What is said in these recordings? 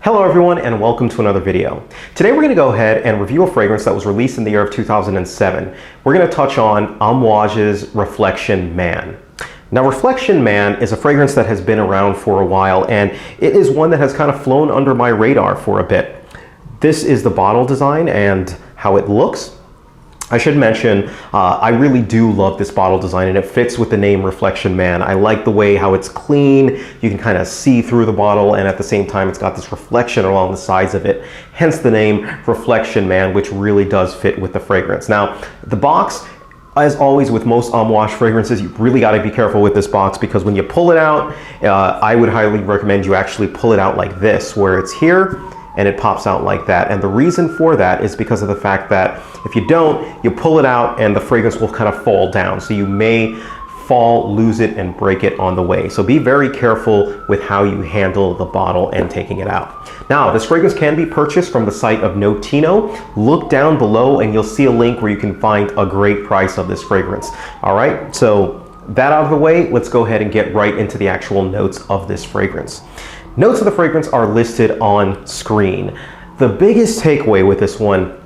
Hello everyone and welcome to another video. Today we're going to go ahead and review a fragrance that was released in the year of 2007. We're going to touch on Amouage's Reflection Man. Now Reflection Man is a fragrance that has been around for a while, and it is one that has kind of flown under my radar for a bit. This is the bottle design and how it looks. I should mention, I really do love this bottle design, and it fits with the name Reflection Man. I like the way how it's clean. You can kind of see through the bottle, and at the same time it's got this reflection along the sides of it. Hence the name Reflection Man, which really does fit with the fragrance. Now, the box, as always with most Amouage fragrances, you really got to be careful with this box, because when you pull it out, I would highly recommend you actually pull it out like this, where it's here and it pops out like that. And the reason for that is because of the fact that if you don't, you pull it out and the fragrance will kind of fall down. So you may fall, lose it, and break it on the way. So be very careful with how you handle the bottle and taking it out. Now, this fragrance can be purchased from the site of Notino. Look down below and you'll see a link where you can find a great price of this fragrance. All right, so that out of the way, let's go ahead and get right into the actual notes of this fragrance. Notes of the fragrance are listed on screen. The biggest takeaway with this one,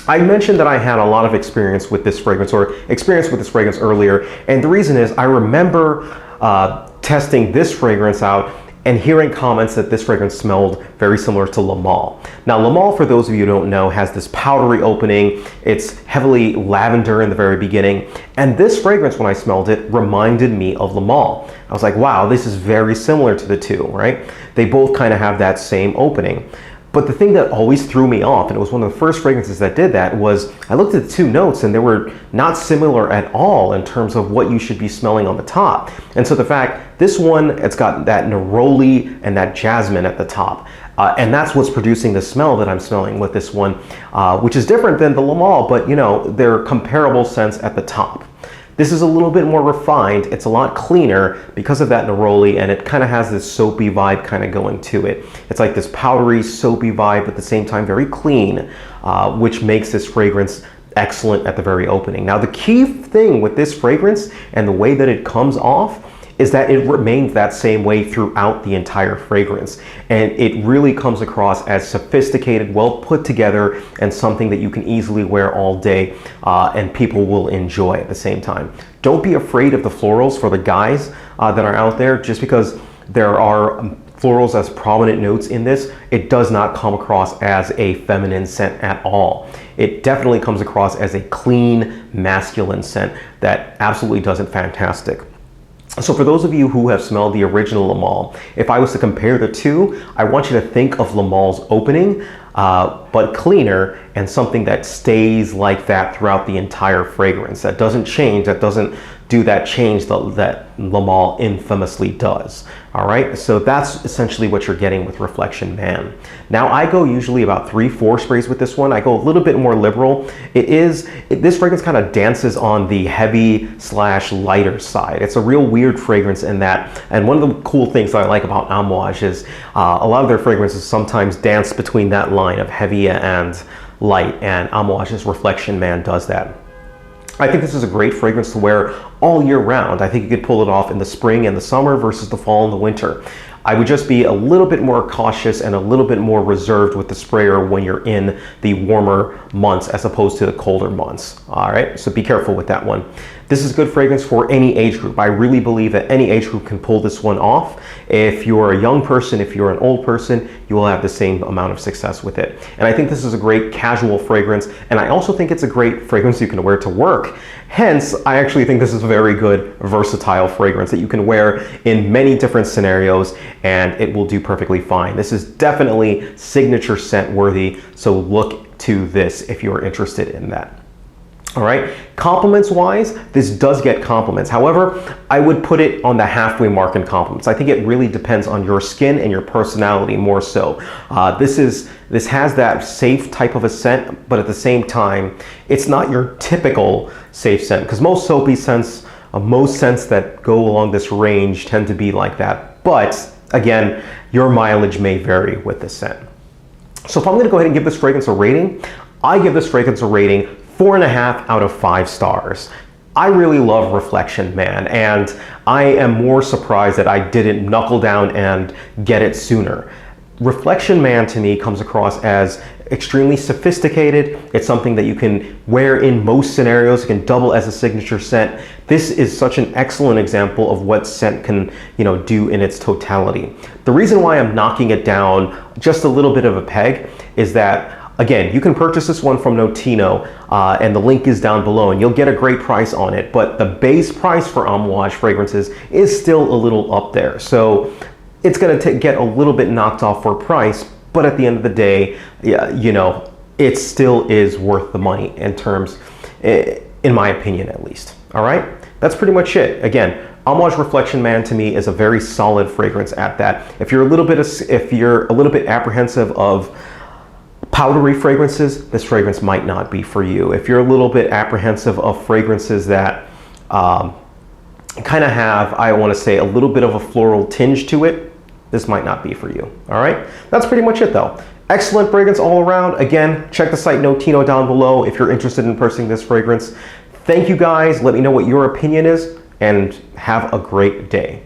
I mentioned that I had a lot of experience with this fragrance, or experience with this fragrance earlier, and the reason is I remember testing this fragrance out and hearing comments that this fragrance smelled very similar to Le Male. Now, Le Male, for those of you who don't know, has this powdery opening. It's heavily lavender in the very beginning. And this fragrance, when I smelled it, reminded me of Le Male. I was like, wow, this is very similar to the two, right? They both kind of have that same opening. But the thing that always threw me off, and it was one of the first fragrances that did that, was I looked at the two notes and they were not similar at all in terms of what you should be smelling on the top. And so the fact, this one, it's got that neroli and that jasmine at the top. And that's what's producing the smell that I'm smelling with this one, which is different than the Le Male, but you know, they're comparable scents at the top. This is a little bit more refined. It's a lot cleaner because of that neroli, and it kind of has this soapy vibe kind of going to it. It's like this powdery, soapy vibe, but at the same time very clean, which makes this fragrance excellent at the very opening. Now, the key thing with this fragrance and the way that it comes off is that it remains that same way throughout the entire fragrance. And it really comes across as sophisticated, well put together, and something that you can easily wear all day and people will enjoy at the same time. Don't be afraid of the florals for the guys that are out there. Just because there are florals as prominent notes in this, it does not come across as a feminine scent at all. It definitely comes across as a clean, masculine scent that absolutely does it fantastic. So for those of you who have smelled the original Le Male, if I was to compare the two, I want you to think of Le Male's opening, but cleaner, and something that stays like that throughout the entire fragrance. That doesn't change, that doesn't do that change that Le Male infamously does. All right, so that's essentially what you're getting with Reflection Man. Now, I go usually about 3-4 sprays with this one. I go a little bit more liberal. This fragrance kind of dances on the heavy / lighter side. It's a real weird fragrance in that, and one of the cool things that I like about Amouage is a lot of their fragrances sometimes dance between that line of heavy and light, and Amouage's Reflection Man does that. I think this is a great fragrance to wear all year round. I think you could pull it off in the spring and the summer versus the fall and the winter. I would just be a little bit more cautious and a little bit more reserved with the sprayer when you're in the warmer months as opposed to the colder months. All right, so be careful with that one. This is a good fragrance for any age group. I really believe that any age group can pull this one off. If you're a young person, if you're an old person, you will have the same amount of success with it. And I think this is a great casual fragrance, and I also think it's a great fragrance you can wear to work. Hence, I actually think this is a very good versatile fragrance that you can wear in many different scenarios, and it will do perfectly fine. This is definitely signature scent worthy, so look to this if you're interested in that. All right, compliments wise, this does get compliments. However, I would put it on the halfway mark in compliments. I think it really depends on your skin and your personality more so. This has that safe type of a scent, but at the same time, it's not your typical safe scent, because most soapy scents, most scents that go along this range tend to be like that. But again, your mileage may vary with this scent. So if I'm gonna go ahead and give this fragrance a rating, I give this fragrance a rating 4.5 out of 5 stars. I really love Reflection Man, and I am more surprised that I didn't knuckle down and get it sooner. Reflection Man to me comes across as extremely sophisticated. It's something that you can wear in most scenarios. It can double as a signature scent. This is such an excellent example of what scent can, do in its totality. The reason why I'm knocking it down just a little bit of a peg is that, again, you can purchase this one from Notino, and the link is down below, and you'll get a great price on it. But the base price for Amouage fragrances is still a little up there. So it's going to get a little bit knocked off for price, but at the end of the day, it still is worth the money in terms, in my opinion at least. All right, that's pretty much it. Again, Amouage Reflection Man to me is a very solid fragrance at that. If you're a little bit apprehensive of powdery fragrances, this fragrance might not be for you. If you're a little bit apprehensive of fragrances that kind of have, I want to say, a little bit of a floral tinge to it, this might not be for you. All right, that's pretty much it though. Excellent fragrance all around. Again, check the site Notino down below if you're interested in purchasing this fragrance. Thank you guys. Let me know what your opinion is, and have a great day.